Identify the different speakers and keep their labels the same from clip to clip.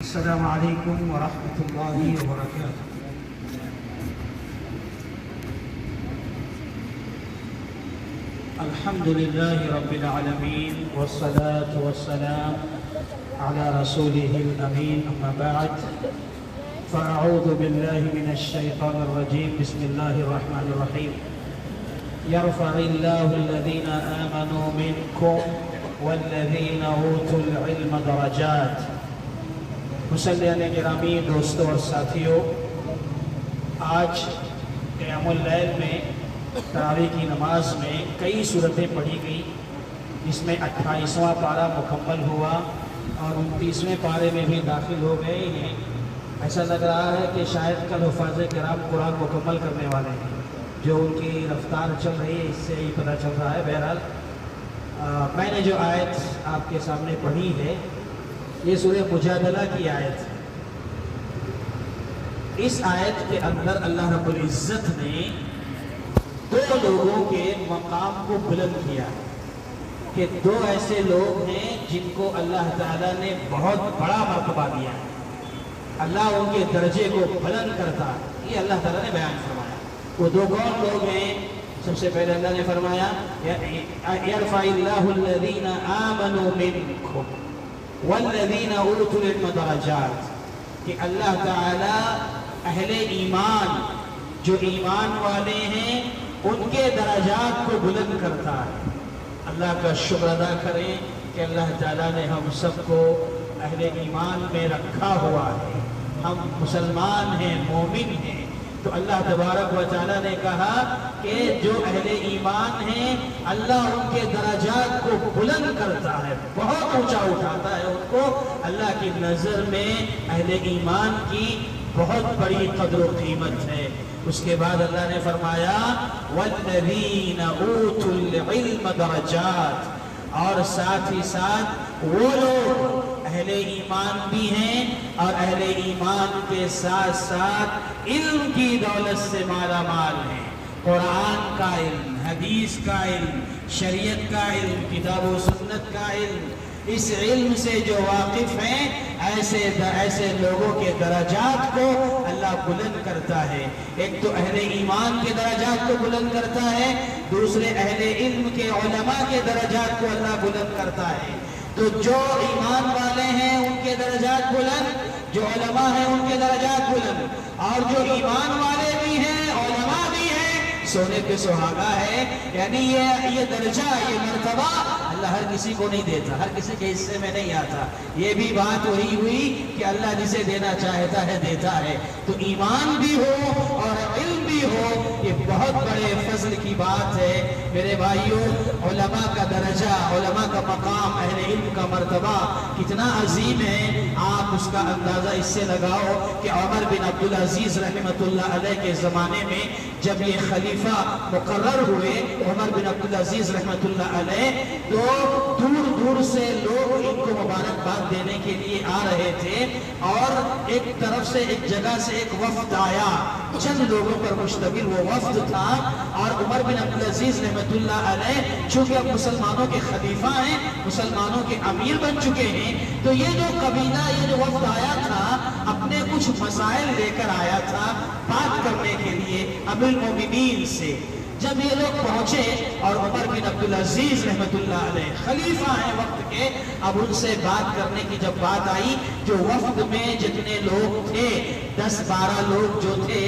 Speaker 1: السلام علیکم ورحمۃ اللہ وبرکاتہ۔ الحمد للہ رب العالمین والصلاة والسلام على رسوله الامین، اما بعد فاعوذ باللہ من الشیطان الرجیم، بسم اللہ الرحمن الرحیم۔ يرفع الله الذين آمنوا منكم والذين اوتوا العلم درجات۔ مسلمان گرامی، دوستوں اور ساتھیوں، آج قیام اللیل میں تراویح کی نماز میں کئی صورتیں پڑھی گئی، جس میں 28واں پارہ مکمل ہوا اور 29ویں پارے میں بھی داخل ہو گئے ہیں۔ ایسا لگ رہا ہے کہ شاید کل حفاظ کرام قرآن مکمل کرنے والے ہیں، جو ان کی رفتار چل رہی ہے اس سے ہی پتہ چل رہا ہے۔ بہرحال میں نے جو آیت آپ کے سامنے پڑھی ہے، یہ سورہ مجادلہ کی آیت ہے۔ اس آیت کے اندر اللہ رب العزت نے دو لوگوں کے مقام کو بلند کیا ہے کہ دو ایسے لوگ ہیں جن کو اللہ تعالیٰ نے بہت بڑا مرتبہ دیا ہے، اللہ ان کے درجے کو بلند کرتا ہے، یہ اللہ تعالیٰ نے بیان فرمایا۔ وہ دو کون لوگ ہیں؟ سب سے پہلے اللہ نے فرمایا یرفع اللہ الذین آمنوا منکم والذین اوتوا العلم درجات، کہ اللہ تعالیٰ اہل ایمان، جو ایمان والے ہیں، ان کے درجات کو بلند کرتا ہے۔ اللہ کا شکر ادا کریں کہ اللہ تعالیٰ نے ہم سب کو اہل ایمان میں رکھا ہوا ہے، ہم مسلمان ہیں، مومن ہیں، تو اللہ تبارک و تعالیٰ نے کہا کہ جو اہل ایمان ہیں اللہ ان کے درجات کو بلند کرتا ہے، بہت اونچا اٹھاتا ہے ان کو۔ اللہ کی نظر میں اہل ایمان کی بہت بڑی قدر و قیمت ہے۔ اس کے بعد اللہ نے فرمایا وَالَّذِينَ أُوتُوا الْعِلْمَ دَرَجَاتٍ، اور ساتھ ہی ساتھ وہ لوگ اہل ایمان بھی ہیں اور اہل ایمان کے ساتھ ساتھ علم کی دولت سے مالا مال ہیں، قرآن کا علم، حدیث کا علم، شریعت کا علم، کتاب و سنت کا علم، اس علم سے جو واقف ہیں ایسے لوگوں کے درجات کو اللہ بلند کرتا ہے۔ ایک تو اہل ایمان کے درجات کو بلند کرتا ہے، دوسرے اہل علم کے علماء کے درجات کو اللہ بلند کرتا ہے۔ تو جو ایمان والے ہیں ان کے درجات بلند، جو علماء ہیں ان کے درجات بلند، اور جو ایمان والے بھی ہیں، علماء بھی ہیں، سونے پہ سہاگا ہے۔ یعنی یہ درجہ، یہ مرتبہ اللہ ہر کسی کو نہیں دیتا، ہر کسی کے حصے میں نہیں آتا۔ یہ بھی بات وہی ہوئی کہ اللہ جسے دینا چاہتا ہے دیتا ہے۔ تو ایمان بھی ہو اور علم بھی ہو، یہ بہت بڑے فضل کی بات ہے میرے بھائیوں۔ علماء کا درجہ، علماء کا مقام، اہل علم کا مرتبہ کتنا عظیم ہے، آپ اس کا اندازہ اس سے لگاؤ کہ عمر بن عبدالعزیز رحمۃ اللہ علیہ کے زمانے میں جب یہ خلیفہ مقرر ہوئے، عمر بن عبدالعزیز رحمۃ اللہ علیہ، تو دور دور سے لوگ ان کو مبارکباد دینے کے لیے آ رہے تھے، اور ایک طرف سے، ایک جگہ سے ایک وفد آیا، چند لوگوں پر مشتمل وہ وفد تھا، اور عمر بن عبدالعزیز رحمۃ اللہ علیہ چونکہ اب مسلمانوں کے خلیفہ ہیں، مسلمانوں کے امیر بن چکے ہیں، تو یہ جو قبیلہ، یہ جو وفد آیا تھا، اپنے کچھ مسائل لے کر آیا تھا بات کرنے کے لیے امیر المومنین سے۔ جب یہ لوگ پہنچے اور عمر بن عبدالعزیز رحمۃ اللہ علیہ خلیفہ ہیں وقت کے، اب ان سے بات کرنے کی جب بات آئی، جو وفد میں جتنے لوگ تھے، 10-12 لوگ جو تھے،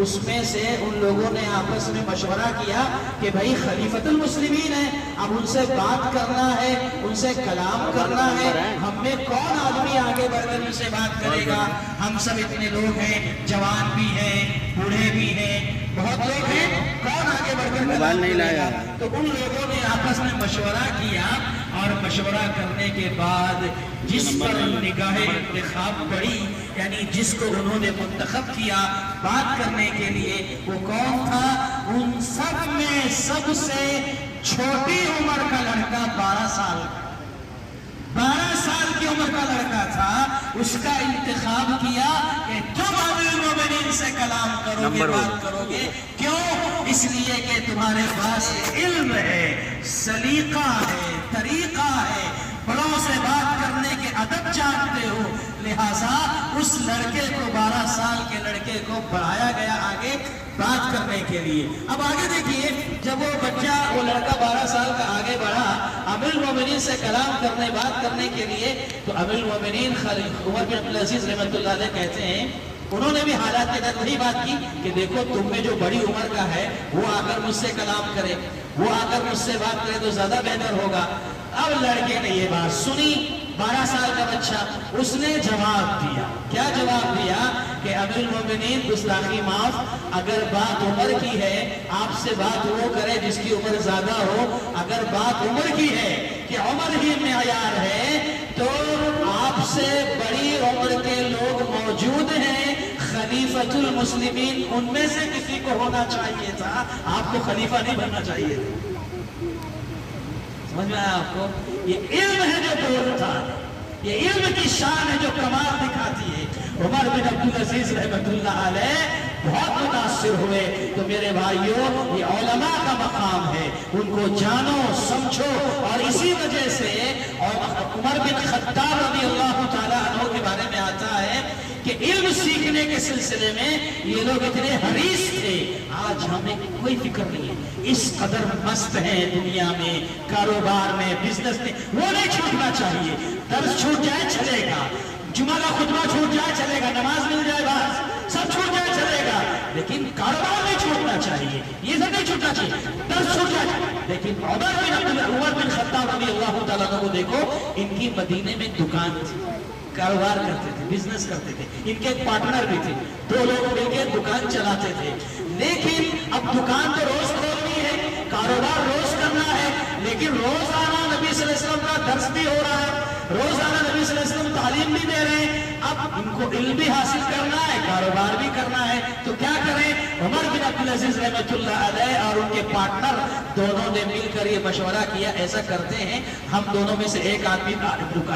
Speaker 1: اس میں سے ان لوگوں نے آپس میں مشورہ کیا کہ بھائی خلیفۃ المسلمین ہیں، اب ان سے بات کرنا ہے، ان سے کلام کرنا ہے، ہم میں کون آدمی آگے بڑھ کر ان سے بات کرے گا؟ ہم سب اتنے لوگ ہیں، جوان بھی ہیں، بوڑھے بھی ہیں، بہت لوگ ہیں، کون آگے بڑھ کر کلام کرے گا؟ تو ان لوگوں نے آپس میں مشورہ کیا، اور مشورہ کرنے کے بعد جس پر نگاہ انتخاب پڑی، یعنی جس کو انہوں نے منتخب کیا بات کرنے کے لیے، وہ کون تھا؟ ان سب میں سب سے چھوٹی عمر کا لڑکا، 12 سال کی عمر کا لڑکا تھا، اس کا انتخاب کیا کہ تم امیر المومنین سے کلام کرو گے، بات کرو گے۔ کیوں؟ اس لیے کہ تمہارے پاس علم ہے، سلیقہ ہے، طریقہ ہے، بڑوں سے بات کرنے کے ادب جانتے ہو، لہٰذا اس لڑکے کو 12 سال کے لڑکے کو بڑھایا گیا آگے بات کرنے کے لیے. اب آگے دیکھیے جب وہ بچہ وہ لڑکا 12 سال کا آگے بڑھا امیر المومنین سے کلام کرنے بات کرنے کے لیے تو امیر المومنین عمر بن عبدالعزیز رحمۃ اللہ علیہ کہتے ہیں انہوں نے بھی حالات کے تحت وہی بات کی کہ دیکھو تم میں جو بڑی عمر کا ہے وہ آ کر مجھ سے کلام کرے, وہ آ کر مجھ سے بات کرے تو زیادہ بہتر ہوگا. اب لڑکے نے یہ بات سنی 12 سال کا بچہ, اس نے جواب دیا. کیا جواب دیا کہ امیر المومنین گستاخی معاف, اگر بات عمر کی ہے آپ سے بات وہ کرے جس کی عمر زیادہ ہو, اگر بات عمر کی ہے کہ عمر ہی معیار ہے تو آپ سے بڑی عمر کے لوگ موجود ہیں, خلیفۃ المسلمین ان میں سے کسی کو ہونا چاہیے تھا, آپ کو خلیفہ نہیں بننا چاہیے تھا. سمجھ میں آیا آپ کو؟ یہ علم ہے جو بولتا ہے, یہ علم کی شان ہے جو کمال دکھاتی ہے. عمر بن عبدالعزیز رحمۃ اللہ علیہ بہت متاثر ہوئے. تو میرے بھائیوں یہ علماء کا مقام ہے, ان کو جانو سمجھو. اور اسی وجہ سے عمر بن خطاب رضی اللہ تعالیٰ عنہ کے بارے میں آتا ہے کہ علم سیکھنے کے سلسلے میں یہ لوگ اتنے حریص تھے. آج ہمیں کوئی فکر نہیں ہے, اس قدر مست ہیں دنیا میں, کاروبار میں, بزنس میں, وہ نہیں چھوٹنا چاہیے. درس چھوٹ جائے چلے گا, جمعہ کا خطبہ چھوٹ جائے چلے گا, نماز مل جائے بس سب چھوٹ جائے چلے گا, لیکن کاروبار نہیں چھوٹنا چاہیے, یہ سب نہیں چھوٹنا چاہیے. درس چھوٹ جائے. لیکن عمر بن خطاب رضی اللہ تعالیٰ عنہ کو دیکھو, ان کی مدینے میں دکان تھی, کاروبار کرتے تھے, بزنس کرتے تھے. ان کے ایک پارٹنر بھی تھے, 2 لوگ مل کے دکان چلاتے تھے. لیکن اب دکان تو روز کھولنی ہے, کاروبار روز کرنا ہے, لیکن روزانہ نبی صلی اللہ علیہ وسلم کا درس بھی ہو رہا ہے, روزانہ نبی صلی اللہ علیہ وسلم تعلیم بھی دے رہے ہیں. اب ان کو علم بھی حاصل کرنا ہے, کاروبار بھی کرنا ہے, تو کیا کریں؟ عمر بن عبدالعزیز رحمۃ اللہ علیہ اور ان کے پارٹنر دونوں نے مل کر یہ مشورہ کیا, ایسا کرتے ہیں ہم دونوں میں سے ایک آدمی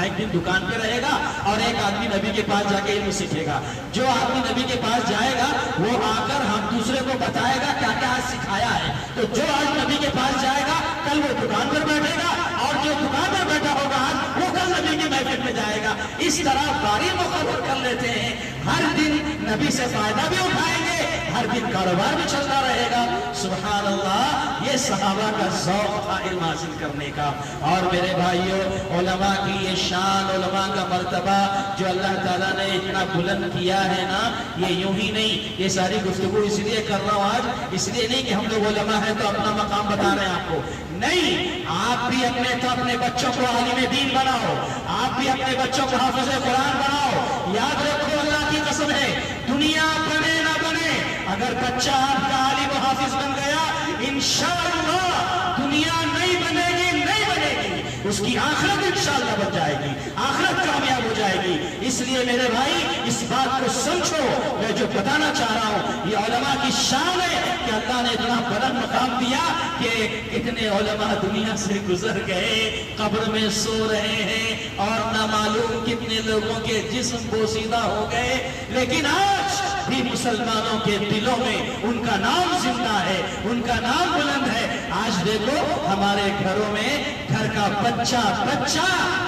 Speaker 1: ایک دن دکان پہ رہے گا اور ایک آدمی نبی کے پاس جا کے علم سیکھے گا. جو آدمی نبی کے پاس جائے گا وہ آ کر ہم دوسرے کو بتائے گا کیا کیا آج سکھایا ہے. تو جو آج نبی کے پاس جائے گا کل وہ دکان پر بیٹھے گا, اور جو دکان پر بیٹھا ہوگا آج وہ کل نبی کی محفل میں جائے گا. اس طرح باری مقرر کر لیتے ہیں, ہر دن نبی سے فائدہ بھی اٹھائیں گے, ہر دن کاروبار بھی چلتا رہے گا. سبحان اللہ, یہ صحابہ کا ذوق تھا علم حاصل کرنے کا. اور میرے بھائیوں علماء کی یہ شان, علماء کا مرتبہ جو اللہ تعالیٰ نے اتنا بلند کیا ہے نا, یہ یوں ہی نہیں. یہ ساری گفتگو اس لیے کر رہا ہوں آج, اس لیے نہیں کہ ہم لوگ علماء ہیں تو اپنا مقام بتا رہے ہیں آپ کو, نہیں. آپ بھی اپنے بچوں کو عالم دین بناؤ, آپ بھی اپنے بچوں کو حافظ قرآن بناؤ. یاد رکھو اللہ کی قسم ہے, دنیا بنے نہ بنے, اگر بچہ آپ کا عالم و حافظ بن گیا انشاءاللہ دنیا نہیں بنے گی, نہیں بنے گی, اس کی آخرت انشاءاللہ بن جائے گی, آخرت کامیاب ہو جائے گی. اس لیے میرے بھائی اس بات کو سمجھو, میں جو بتانا چاہ رہا ہوں یہ علماء کی شان ہے کہ اللہ نے اتنا بلند مقام دیا کہ اتنے علماء دنیا سے گزر گئے, قبر میں سو رہے ہیں, اور نہ معلوم کتنے لوگوں کے جسم بوسیدہ ہو گئے, لیکن آج بھی مسلمانوں کے دلوں میں ان کا نام زندہ ہے, ان کا نام بلند ہے. آج دیکھو ہمارے گھروں میں گھر کا بچہ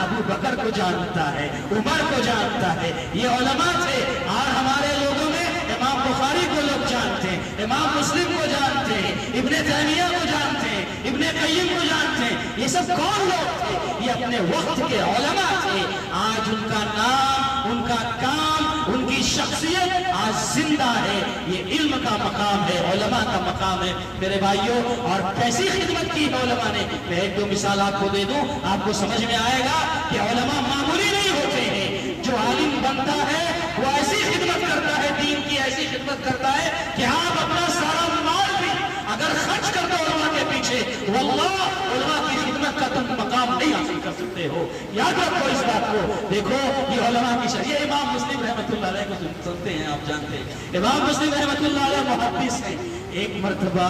Speaker 1: ابو بکر کو جانتا ہے, عمر کو جانتا ہے, یہ علماء تھے. اور ہمارے لوگوں میں امام بخاری کو لوگ جانتے ہیں, امام مسلم کو جانتے ہیں, ابن تیمیہ کو جانتے ہیں, ابن قیم کو جانتے ہیں. یہ سب کون لوگ تھے؟ یہ اپنے وقت کے علماء تھے. آج ان کا نام, ان کا کام, ان کی شخصیت آج زندہ ہے. یہ علم کا مقام ہے, علماء کا مقام ہے میرے بھائیوں. اور کیسی خدمت کی ہے علماء نے, میں 1-2 مثال آپ کو دے دوں, آپ کو سمجھ میں آئے گا کہ علماء معمولی نہیں ہوتے ہیں. جو عالم بنتا ہے وہ ایسی خدمت کرتا ہے, دین کی ایسی خدمت کرتا ہے کہ آپ اپنا سارا مال بھی اگر خرچ کر دو علماء کے پیچھے, واللہ علماء کی خدمت کا تم مقام نہیں حاصل کر سکتے ہو. یاد رکھو اس بات کو. دیکھو یہ علماء کی شریعت. امام مسلم رحمۃ اللہ علیہ کو سنتے ہیں, آپ جانتے ہیں امام مسلم رحمۃ اللہ علیہ محدث ہیں. ایک مرتبہ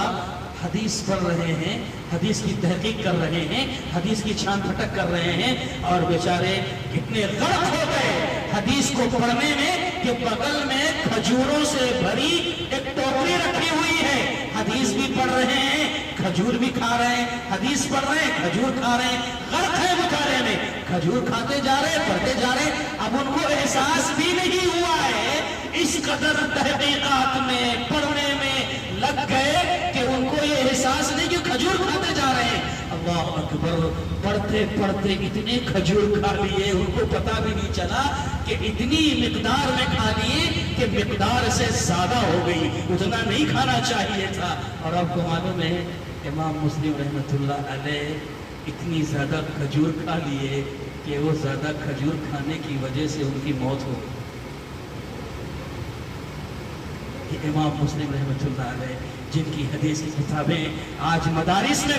Speaker 1: حدیث پڑھ رہے ہیں, حدیث کی تحقیق کر رہے ہیں, حدیث کی چھان پھٹک کر رہے ہیں, اور بیچارے کتنے غرق ہو گئے حدیث کو پڑھنے میں کہ بغل میں کھجوروں سے بھری ایک ٹوکری رکھی ہوئی ہے, حدیث بھی پڑھ رہے ہیں, کھجور بھی کھا رہے ہیں، حدیث پڑھ رہے ہیں، کھجور کھا رہے ہیں، غرق ہے مطالعے میں، کھجور کھاتے جا رہے ہیں، پڑھتے جا رہے ہیں، اب ان کو احساس بھی نہیں ہوا ہے، اس قدر تحقیقات میں پڑھنے میں لگ گئے کہ ان کو یہ احساس نہیں کہ کھجور کھاتے جا رہے ہیں۔ اللہ اکبر، پڑھتے پڑھتے اتنے کھجور کھا لیے ان کو پتا بھی نہیں چلا کہ اتنی مقدار میں کھا لیے کہ مقدار سے زیادہ ہو گئی، اتنا نہیں کھانا چاہیے تھا۔ اور آپ کو معلوم ہے امام مسلم رحمۃ اللہ علیہ اتنی زیادہ کھجور کھا لیے کہ وہ زیادہ کھجور کھانے کی وجہ سے ان کی موت ہو گئی۔ امام مسلم رحمۃ اللہ علیہ جن کی حدیث کی کتابیں آج مدارس میں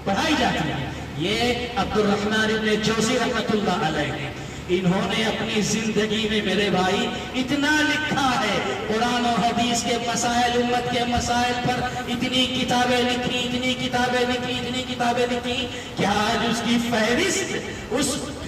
Speaker 1: پڑھائی جاتی ہیں، یہ عبد الرحمن ابن جوزی رحمۃ اللہ علیہ ہیں۔ انہوں نے اپنی زندگی میں میرے بھائی اتنا لکھا ہے، قرآن و حدیث کے مسائل، امت کے مسائل پر اتنی کتابیں لکھی، اتنی کتابیں لکھی، اتنی کتابیں لکھی کہ آج اس کی فہرست،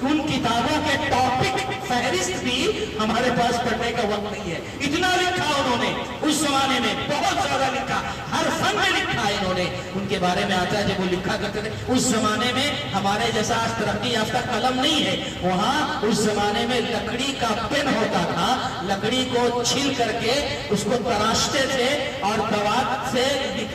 Speaker 1: ان کتابوں کے ٹاپک فہرست بھی ہمارے پاس پڑھنے کا وقت نہیں ہے۔ اتنا لکھا انہوں نے اس زمانے میں، بہت زیادہ لکھا، ہر فن میں لکھا انہوں نے۔ ان کے بارے میں آتا ہے جب وہ لکھا کرتے تھے، اس زمانے میں ہمارے جیسا آج ترقی یافتہ قلم نہیں ہے، وہاں اس زمانے میں لکڑی کا پین ہوتا تھا، لکڑی کو چھل کر کے اس کو تراشتے تھے اور دوات سے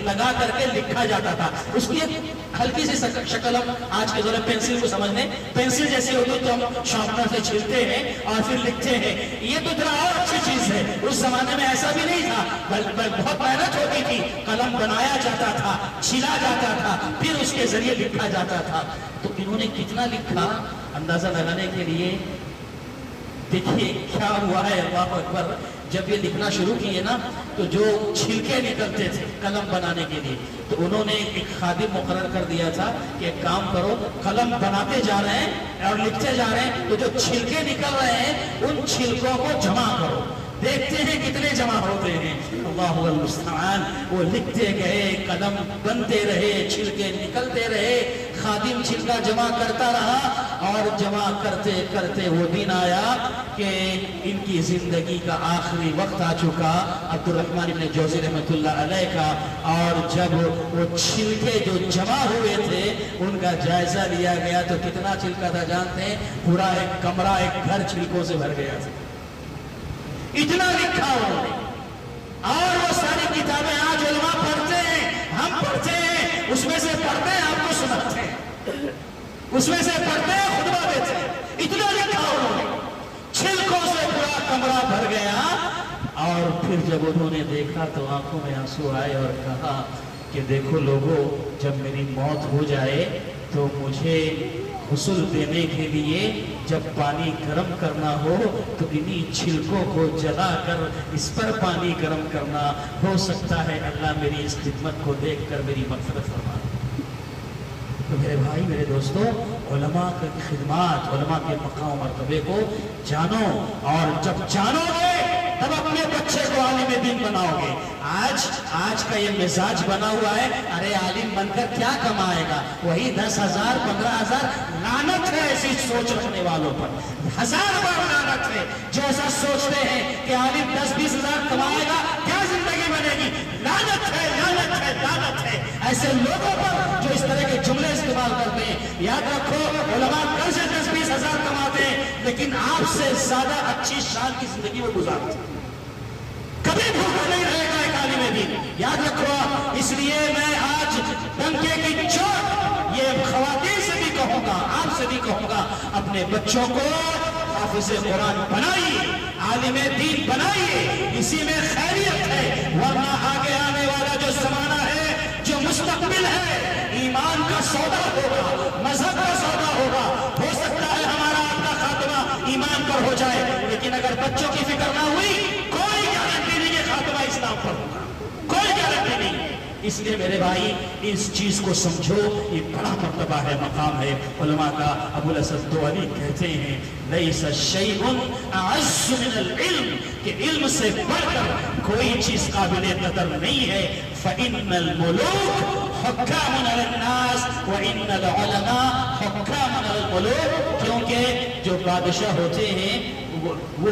Speaker 1: لگا کر کے لکھا جاتا تھا۔ اس کی ایک ہلکی سی شکل ہم آج کے دور میں پینسل کو سمجھنے، پینسل جیسی ہوتی تو ہم شارپنر سے چھلتے ہیں اور پھر لکھتے ہیں، یہ تو ذرا اور اچھی چیز ہے۔ اس زمانے میں ایسا بھی نہیں تھا، بہت محنت ہوتی تھی، قلم بنایا جاتا تھا، چھلا جاتا تھا، پھر اس کے ذریعے لکھا جاتا تھا۔ تو انہوں نے کتنا لکھا اندازہ لگانے کے لیے دیکھیے کیا ہوا ہے۔ اللہ اکبر، جب یہ لکھنا شروع کیے نا تو جو چھلکے نکلتے تھے قلم بنانے کے لیے، تو انہوں نے ایک خادم مقرر کر دیا تھا کہ ایک کام کرو، قلم بناتے جا رہے ہیں اور لکھتے جا رہے ہیں، تو جو چھلکے نکل رہے ہیں ان چھلکوں کو جمع کرو، دیکھتے ہیں کتنے جمع ہوتے ہیں۔ اللہ المستعان، وہ لکھتے گئے، قلم بنتے رہے، چھلکے نکلتے رہے، خادم چھلکا جمع کرتا رہا، اور جمع کرتے کرتے وہ دن آیا کہ ان کی زندگی کا آخری وقت آ چکا، عبد الرحمن ابن جوزی رحمۃ اللہ علیہ کا۔ اور جب وہ چھلکے جو جمع ہوئے تھے ان کا جائزہ لیا گیا تو کتنا چھلکا تھا جانتے ہیں؟ پورا ایک کمرہ، ایک گھر چھلکوں سے بھر گیا تھا، اتنا لکھا انہوں نے۔ اور وہ ساری کتابیں آج علماء پڑھتے ہیں، ہم پڑھتے ہیں، اس میں سے پڑھتے ہیں، آپ کو سناتے ہیں، اس میں سے پڑھتے ہیں، خطبہ دیتے ہیں، اتنا لکھا انہوں نے، چھلکوں سے پورا کمرہ بھر گیا۔ اور پھر جب انہوں نے دیکھا تو آنکھوں میں آنسو آئے اور کہا کہ دیکھو لوگوں، جب میری موت ہو جائے تو مجھے غسل دینے کے لیے جب پانی گرم کرنا ہو تو انہی چھلکوں کو جلا کر اس پر پانی گرم کرنا، ہو سکتا ہے اللہ میری اس خدمت کو دیکھ کر میری مغفرت فرما۔ تو میرے بھائی، میرے دوستوں، علماء کی خدمات، علماء کے مقام و مرتبے کو جانو، اور جب جانو گے تب اپنے بچے کو عالم دین بناؤ گے۔ آج کا یہ مزاج بنا ہوا ہے، ارے عالم بن کر کیا کمائے گا، وہی 10,000 15,000۔ لعنت ہے ایسی سوچ رکھنے والوں پر، 1000 بار لعنت ہے جو ایسا سوچتے ہیں کہ عالم 10-20 ہزار کمائے گا، کیا زندگی بنے گی۔ لعنت ہے، لعنت ہے، لعنت ہے ایسے لوگوں پر جو اس طرح کے جملے استعمال کرتے ہیں۔ یاد رکھو، علماء کل سے 10-20 ہزار کماتے ہیں لیکن آپ سے زیادہ اچھی شان کی زندگی وہ گزارتے ہیں، کبھی بھوکا نہیں رہے گا ایک عالم دین، یاد رکھو۔ اس لیے میں آج ڈنکے کی چوٹ یہ خواتین سے بھی کہوں گا، آپ سے بھی کہوں گا، اپنے بچوں کو حافظ قرآن بنائیے، عالم دین بنائیے، اسی میں خیریت ہے۔ ورنہ آگے آنے والا جو زمانہ ہے، جو مستقبل ہے، ایمان کا سودا ہوگا، مذہب کا سودا ہوگا۔ ہو سکتا ہے ہمارا آپ کا خاتمہ ایمان پر ہو جائے، لیکن اگر بچوں کی فکر نہ ہوئی، کوئی گارنٹی نہیں کہ خاتمہ اسلام پر ہوگا، کوئی گارنٹی نہیں۔ اس لیے میرے بھائی، اس چیز کو سمجھو، یہ بڑا مرتبہ ہے، مقام ہے علماء کا۔ ابو الاسد دوانی کہتے ہیں، لیس شیء اعز من العلم، کہ علم سے بڑھ کر کوئی چیز قابل قدر نہیں ہے۔ فإن الملوک حکام علی الناس وإن العلماء حکام علی الملوک، کیونکہ جو بادشاہ ہوتے ہیں وہ